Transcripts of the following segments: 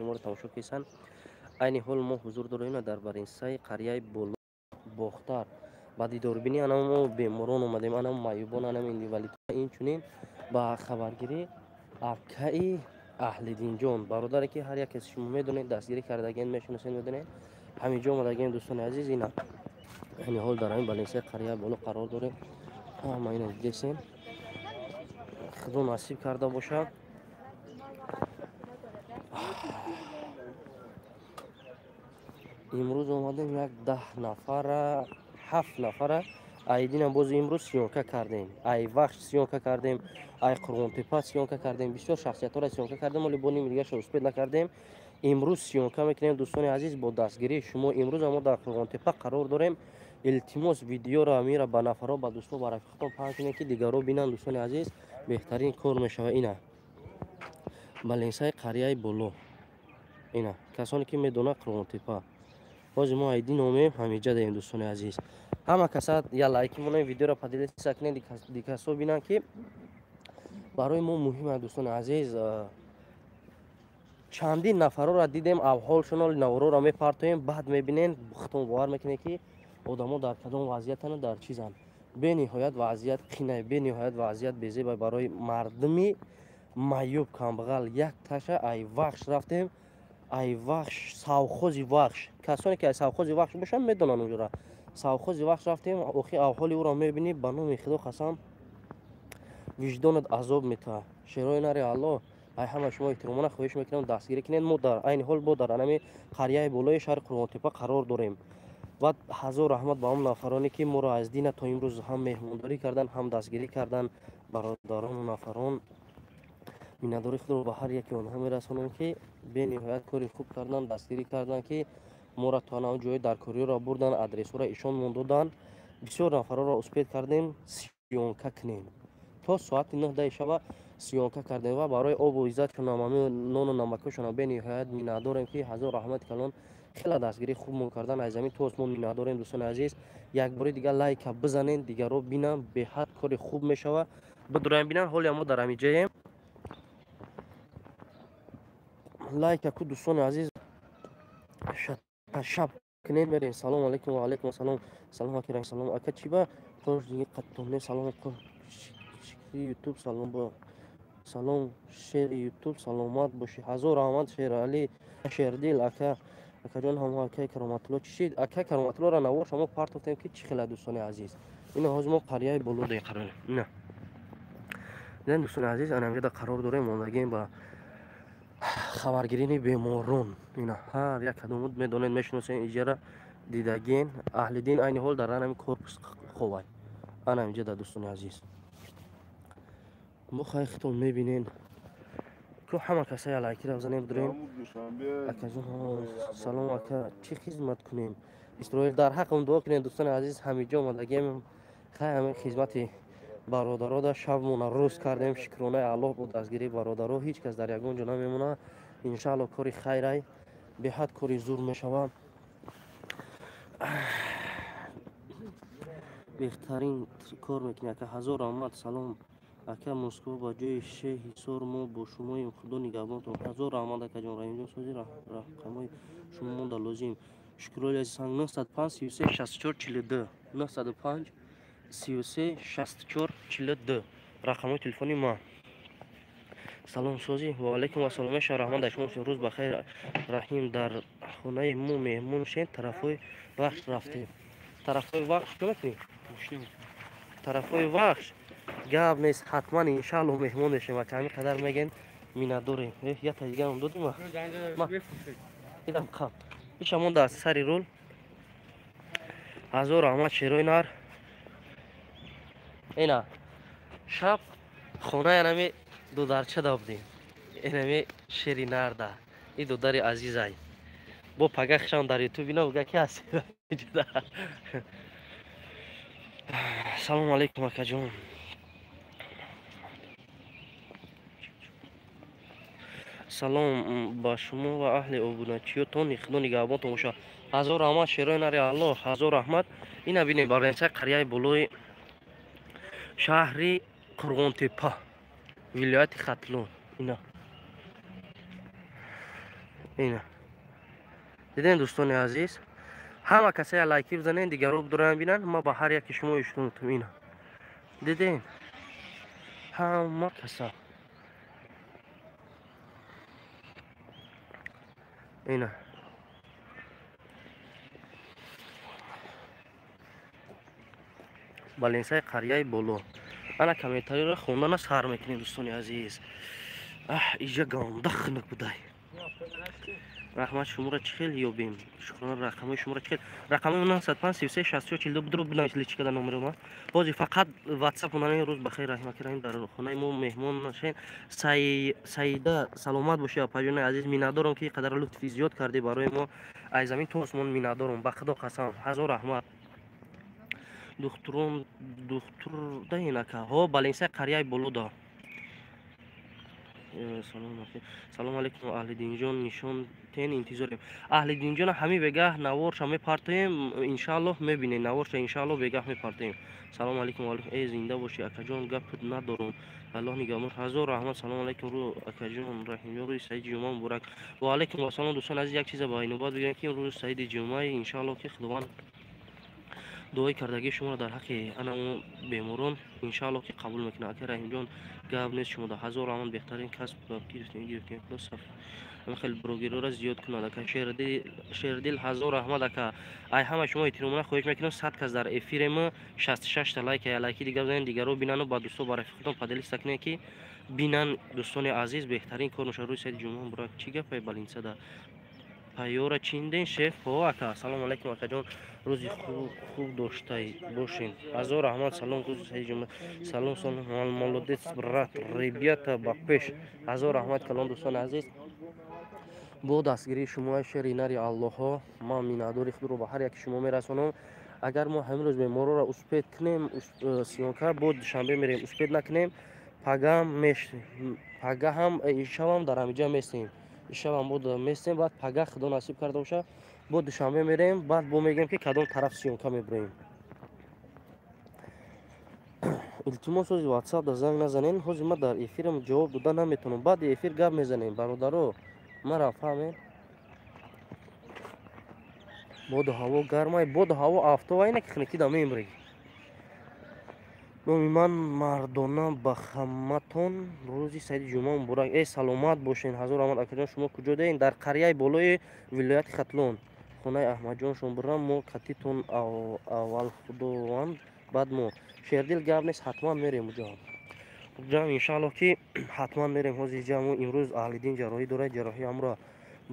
ما رو تماشا کردن. عین حال ما حضور داریم در برینسای قریه بولو باختر با دیداربینی ما بیماران اومدیم، معیوبان این ولی این چنین با خبرگیری اکای اهل دین جان برادری که هر یک از شما میدونید دستگیری کردگین میشناسین میدونید همینجا اومدگین دوستان عزیز. اینا این حال در این بالینسه قریه بالا قرار داره. ما اینا دیدین خدا نصیب کرده باشه. امروز اومدیم یک 10 نفر 7 نفر ایدین باز امروز سیانکه کردیم، ای وقت سیانکه کردیم، ای قرغون تپه سیانکه کردیم، بسیار شخصیت ها را سیانکه کردیم ولی با نیم دیگه شوسپید نکردیم. امروز سیانکه میکنیم دوستان عزیز با دستگیری شما. امروز ما در قرغون تپه قرار داریم. التماس ویدیو را میره با نفرها با دوستان با رفیقان پخش کنید که دیگرو ببینن دوستان عزیز، بهترین کار میشه. اینا بالینسای قریه بولو، اینا کسانی که میدونه قرغون تپه باز ما ایدی نامه همینجا داریم دوستان عزیز. همه کسات یا لایک مون ویدیو را پدیده سکنین دیکاسو بینن که برای ما مهمه دوستان عزیز. چندین نفر را دیدیم احوالشون نورو را میپرتویم بعد میبینین بختون باور میکنه که آدما در کدام وضعیتن در چیزن. به نهایت وضعیت قینه، به نهایت وضعیت بیزه برای مردمی معیوب کمبغل. یک تاشه ای وخش رفتیم، ای وخش ساوخوزی وخش، کسانی که ساوخوزی وخش باشن میدونن اونجا ساوخوزی وخش رفتیم. اخی احوالی او را میبینی به نام خدا قسم وجدانت عذاب میته. شیرای نری الله ای همه شما احترامانه خواهش میکنم دستگیری کنین. ما در عین حال با در انمی قریه بولای شهر قرغون تپه قرار داریم و هزار رحمت به اون نفرانی که ما را از دین تا امروز هم مهمانداری کردن هم دستگیری کردن. برادران و نفران مینداری خود رو به هر یکی آنها میرسونم که به نهایت کاری خوب کردن، دستگیری کردن که ما را تا اون جای درکاری را بردن، آدرس را ایشان موندودن. بسیار نفرا را اسپید کردیم سیانکه کنیم تا ساعت 9 شب سیانکه کردیم و برای آب و عزت نامه نان و نمکشون به نهایت مینداریم که هزار رحمت کلان خیلی دستگیری خوب کردن از زمین تو اسمون مینداریم دوستان عزیز. یک بار دیگه لایک بزنین دیگه رو ببینم به حد کاری خوب میشوه. بدرایم ببینن حالی ما در همین جایم لایک کو دوستان عزیز شب کنین برین. سلام علیکم و علیکم السلام. سلام علیکم سلام اکا چی با تو دیگه قطونه سلام کو یوتیوب سلام با سلام شیر یوتیوب سلامت باشی. هزار رحمت شیر علی شیر دل اکا جان هم اکا کرامت الله چی اکا کرامت الله را نوار شما پارت گفتیم که چی خیلی دوستان عزیز. این هاز ما قریه بولو دی قرار نه دیدن دوستان عزیز. انا میگه قرار داریم موندگیم با خبرگیری بیماران. اینا هر یک کدوم میدونید میشناسین اجاره دیدگین اهل دین عین حال در همین کورپس خوبه. انا اینجا در دوستان عزیز مخای خودتون میبینین که همه کسای لایکی را بزنیم بدرین. اکا جون سلام اکا چی خدمت کنیم اسرائیل در حق اون دعا کنین دوستان عزیز. همینجا اومدگیم خیلی خدمت برادرها در شبمون روز کردیم. شکرانه الله بود دستگیری برادرها. هیچ کس در یگان جا نمیمونه. انشالله کاری خیره به حد کاری زور میشوه. بهترین کار میکنه که هزار رحمت سلام اکا مسکو با جای شه حسار ما با شما خدا نگهبانتون. هزار رحمت اکا جان را اینجا سازی رقمای شما مونده لازم. شکرای عزیز سنگ 905 33 64 42 905 33 64 42 رقم تلفنی ما. سلام سازی و علیکم السلام شهر رحمان شما روز بخیر رحیم. در خانه مو مهمون شین طرفای وقت رفتیم. طرفای وقت کمک کنید طرفای وقت گاب نیست حتما انشالله مهمون شیم و کمی قدر میگن مینداریم. یا تا دیگه هم دادیم ما دیدم کام ایش همون در سری رول هزار رحمت شیروی نار. اینا شب خونه نمی دو درچه دابدیم. اینمی شیری نرده این دو داری عزیزای با پگخشان در یوتیوب اینا بگه که هستی. سلام علیکم اکا جون. سلام با شما و اهل عبودنچی تون خدا نگهبانتون باشه. هزار رحمت شیرای نری الله هزار رحمت. اینا بینید برنسه قریه بلوی شهری قرغون تپه ولایت ختلون. اینا اینا دیدین دوستان عزیز، همه کسایی لایکی بزنین دیگه رو بدارن بینن. ما با هر یک شما اشتون اینا دیدین همه کسا اینا بالینسای قریه بولو. انا کامنتاری رو خوندن سر میکنین دوستان عزیز. اینجا گام دخنک بودای رقم شما را چخیل یابیم. شکران رقم شما را چخیل. رقم من 95 33 62 42 بدرو بنویس لیچ کردن نمره ما. بازی فقط واتساپ اونانی روز بخیر رحمت کریم در خونه ما مهمان نشین. سعیده سلامت باشه پاجون عزیز. میندارم که قدر لطفی زیاد کردی برای ما. ای زمین تو آسمان میندارم به خدا قسم. هزار رحمت. دخترون دختر دینکه ها بالینسه قریه بولودا. سلام علیکم اهل دینجان نشان تین انتظاریم. اهل دینجان همی بگه نوارش می پرتیم ان شاء الله میبینید. نوارش ان شاء الله بگه می پرتیم. سلام علیکم ای زنده باشی اکا جان گپ ندارم. الله نگهدار. هزار رحمت. سلام علیکم رو اکا جان رحیم روی سعید جمعه مبارک. و علیکم السلام دوستان عزیز. یک چیز با اینوباد بگم که روز سعید جمعه ان شاء الله که خداوند دعای کردگی شما را در حق انا بیماران ان شاء الله که قبول میکنه. اکا رحیم جان گپ نیست شما در هزار رحمت بهترین کسب گرفتین پلس من خیلی بروگیرو را زیاد کنه که شیر دل هزار رحمت اکا ای همه شما احترام خواهش میکنم. 100 کس در افیر ما 66 تا لایک لایکی دیگه بزنین دیگه رو بینن و با دوستو با رفیقتون پدلیست کنین که بینن دوستان عزیز. بهترین کار نشه روی سید جمعه مبارک. چی گپ بالینسه ده پیور چیندین شیف ها اکا. سلام علیکم اکا جان روزی خوب داشته باشین. هزار رحمت. سلام روز سعید جمعه. سلام مولودیت برات ریبیت با پیش. هزار رحمت کلام دوستان عزیز. با دستگیری شما شیر ایناری الله ها ما مینادور خود رو به هر یک شما میرسونم. اگر ما امروز به ما رو اسپید کنیم سیونکه بود شنبه میریم اسپید نکنیم پگه هم شب هم در همینجا میستیم. شب هم بود میستیم بعد پگه خدا نصیب کرده باشه بود دوشنبه میریم بعد بو میگیم که کدام طرف سیونکه میبریم. التماس از واتساپ در زنگ نزنین. حوزی ما در افیرم جواب دادن نمیتونم. بعد افیر گپ میزنیم برادرو مرا فهمید. بود هوا گرمه. بود هوا افتوا اینه که خنکی دم میمری. من مردانه به خدمتتون روزی سعید جمعه مبارک. ای سلامت باشین. هزار رحمت اکا جان شما کجا دین؟ در قریه بالای ولایت ختلون خونه احمد جان شما برم ما کتیتون اول خداوند بعد ما شیردل گپ نیست حتما میریم اونجا. جام ان شاء الله که حتما میریم. حوزی جمع امروز اهل دین جراحی داره. جراحی امرا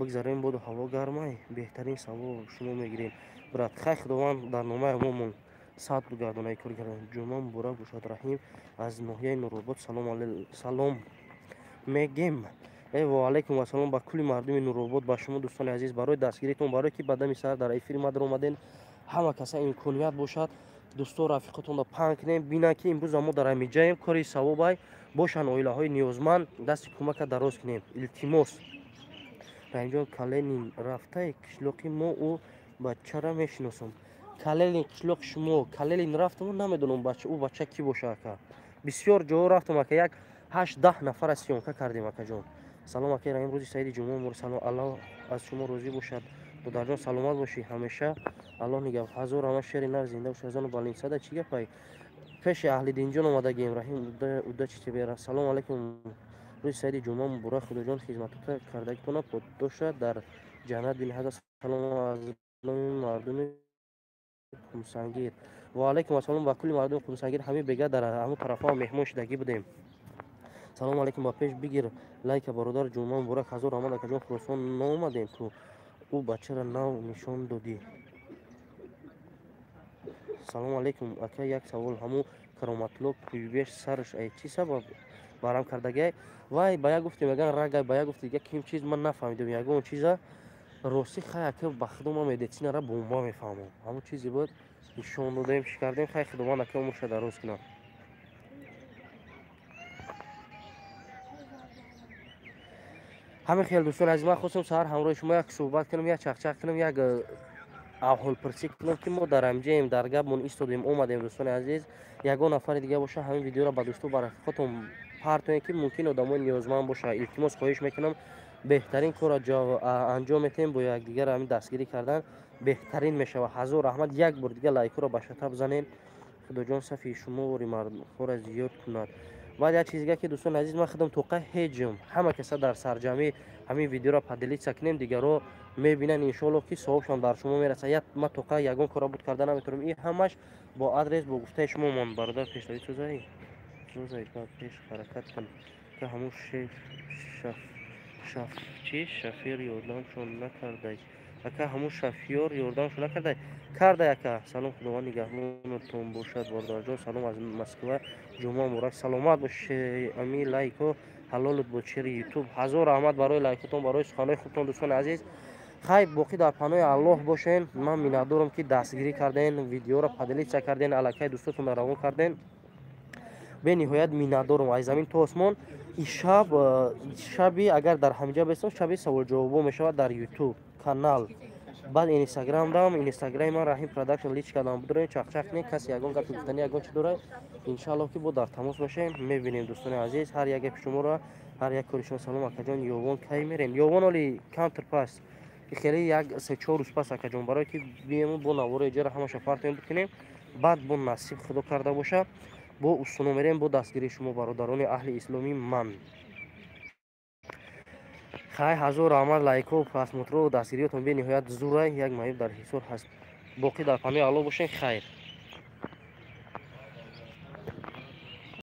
بگذاریم. بود هوا گرمه بهترین ثواب شما میگیرین. برات خیر خداوند در نامه هممون ساعت بگردونه کار کردن. جمعه مبارک باشد رحیم از ناحیه نورآباد. سلام میگیم. و علیکم السلام با کل مردم نورآباد با شما دوستان عزیز. برای دستگیریتون برای که بدم سر در افیر ما در اومدین همه کسا امکانیت باشد دوستو رفیقتون را پنگ کنیم بینن که امروز ما در همین جایم کاری ثوابای باشن. اویله های نیازمند دست کمک دراز کنیم. التماس رنجان کلین رفته کشلوقی ما او بچه را میشناسم. کلین کشلوق شما کلین رفتم نمیدونم بچه او بچه کی باشه اکا. بسیار جا رفتم اکا یک 8-10 نفر سیونکه کردیم اکا جان. سلام اکا را امروز سعید جمعه مبارک. سلام الله از شما روزی باشد. دادر جان سلامت باشی همیشه. الله نگهدار. هزار رحمت شیر نر زنده باش. ازان بالینسه ده چی گپای پیش اهل دین جان اومده گیم رحیم اوده چی بیاره. سلام علیکم روز سعید جمعه مبارک. خدا جان خدمتت کردگی کنه پاداش در جنت بین هزار سلام از مردم خمسنگیر. و علیکم السلام با کل مردم خمسنگیر همه بگه در همون طرفا مهمان شدگی بودیم. سلام علیکم با پیش بگیر لایک برادر جمعه مبارک. هزار رحمت اکا جان خراسان نامدین تو او بچه را نو نشان دادی. سلام علیکم اکا یک سوال همو کرامتلو کویبیش سرش ای چی سبب برام کردگی وای باید گفتیم میگن رگای باید گفت دیگه کیم چیز من نفهمیدم. یگو اون چیزا راستی خیلی که بخدم ما مدیسین را بمبا میفهمم. همون چیزی بود نشون دادیم کردیم خیلی خدمت اکا عمرش دراز کنه. همه خیلی دوستان از من خواستم سهر همراه شما یک صحبت کنم یک چخچخ کنم یک احوال پرسی کنم که ما در امجیم در گپمون ایستادیم اومدیم دوستان عزیز. یگان نفر دیگه باشه همین ویدیو را با دوستو برای خودتون پرتونین که ممکن آدمای نیازمند باشه. التماس خواهش میکنم беҳтарин корро анҷом метем бо якдигар ҳамин дастгирӣ кардан беҳтарин мешавад. ҳазор раҳмат. Як бор дига лайкҳоро ба шата бизанед. худоҷон сафи шумори мардумхоро зиёд кунад. баъд як чиз дига ки дӯстони азиз, ман худам тоқа ҳеҷм ҳама каса дар сарҷамъӣ ҳамин видеоро падилитса кунем, дигаро мебинанд иншоалло ки савобшон дар шумо мерасад. Як ман тоқа ягон кора буд карда наметавонам. ин ҳамаш бо адрес бо гуфтаи шумо мон. бародар пешлавӣ сӯзаи пеш ҳаракат кун ки ҳамун шафир ёрдамшон накардай. ака ҳамун шафёр ёрдамшон накардай. кардай ака. салом, худованд нигаҳбонатон бошад. бародарҷон салом аз Москва. ҷумъа муборак. саломат бошед. ами лайко ҳалолут бо чери ютуб. ҳазор раҳмат барои лайкотон, барои суханҳои хубтон дӯстони азиз. хай боқӣ дар паноҳи аллоҳ бошен. ман миннатдорам ки дастгирӣ карден, видеоро падилитса карден, аллакай дӯстотонро равон карден. бениҳоят миннатдорам аз замин то осмон. шаби агар дар ҳамиҷа бестам, шаби саволҷавобо мешавад дар ютуб канал. баъд инстаграмдам, инстаграми ман раҳим продакшн личка дам будорем. чақчақ не каси ягон гапи гуфтани ягон чи дорад, иншааллоҳ ки бо дар тамос бошем, мебинем дӯстони азиз. ҳар як гапи шуморо, ҳар як кори шумо. салом акаҷон. ёвон кай мерем? ёвон оли камтар пас хеле як 3-4 рӯз пас акаҷон, барое ки биемон бо навори иҷора ҳамаша партием бикунем. баъд бо насиб худо карда боша бо устуно мерем бо дастгирии шумо бародарони аҳли исломӣ. ман хай ҳазор раҳмат. лайко просмотро дастгириётон бениҳоят зура. як маиб дар ҳисор ҳаст. боқӣ дар паноҳи аллоҳ бошен. хайр.